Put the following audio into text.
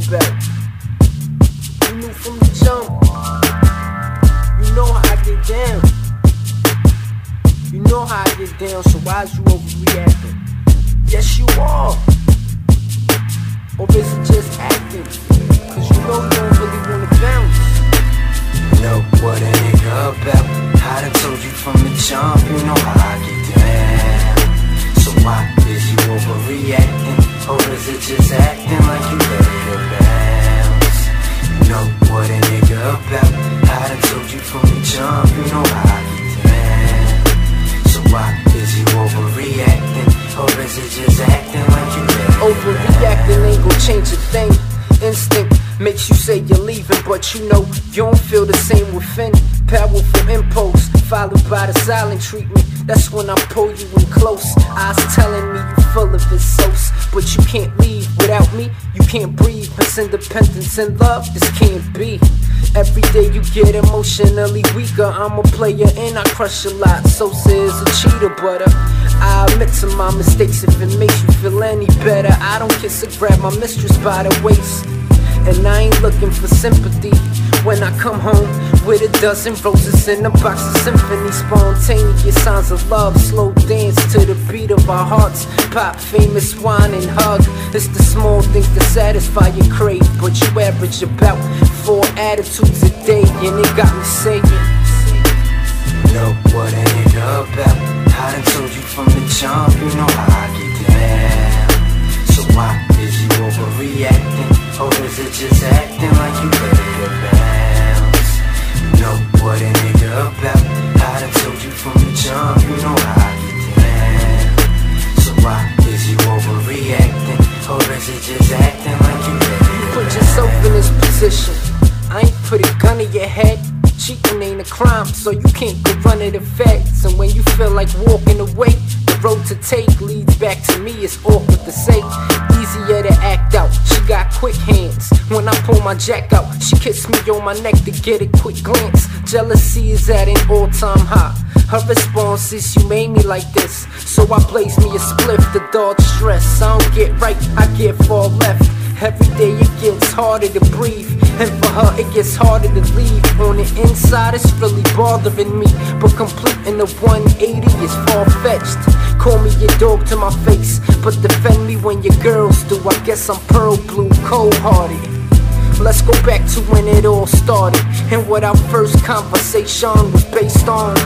about. You knew from the jump. You know how I get down. You know how I get down, so why's you overreacting? Yes, you are. Or is it just acting? Cause you know you don't really wanna bounce. You know what a nigga about. I done told you from the jump, you know how I get down. So why is you overreacting? Or is it just acting like you ready to bounce? You know what a nigga about. I done told you from the jump, you know how I get down. So why is you overreacting? Or is it just acting like you ready to bounce? Overreacting ain't gon' change a thing. Instinct makes you say you're leaving, but you know you don't feel the same within. Powerful impulse followed by the silent treatment. That's when I pull you in close. Eyes telling me you full of it, Sosa, but you can't leave without me. You can't breathe. It's independence and love. This can't be. Every day you get emotionally weaker. I'm a player and I crush a lot. Sosa is a cheater, but I admit to my mistakes if it makes you feel any better. I don't kiss or grab my mistress by the waist, and I ain't looking for sympathy. When I come home with a dozen roses in a box of symphony, spontaneous signs of love, slow dance to the beat of our hearts, pop famous wine and hug. It's the small things that satisfy your crave, but you average about 4 attitudes a day, and it got me saying, you know what a nigga about. I done told you from the jump, you know how I get down. So why is you overreacting? Or is it just acting like you ready to bounce? You know what a nigga about. I done told you from the jump, you know how I get down. So why is you overreacting? Or is it just acting like you ready to bounce? Put yourself in this position. I ain't put a gun in your head. Cheating ain't a crime, so you can't go run to the feds. And when you feel like walking away, the road to take leads back to me. It's awkward to say, easier to act out. She got quick hands. When I pull my jack out, she kissed me on my neck to get a quick glance. Jealousy is at an all-time high. Her response is, you made me like this. So I blaze me a spliff to dodge stress. I don't get right, I get far left. Every day it gets harder to breathe, and for her it gets harder to leave. On the inside it's really bothering me, but completing the 180 is far-fetched. Call me your dog to my face, but defend me when your girls do. I guess I'm pearl blue, cold-hearted. Let's go back to when it all started, and what our first conversation was based on.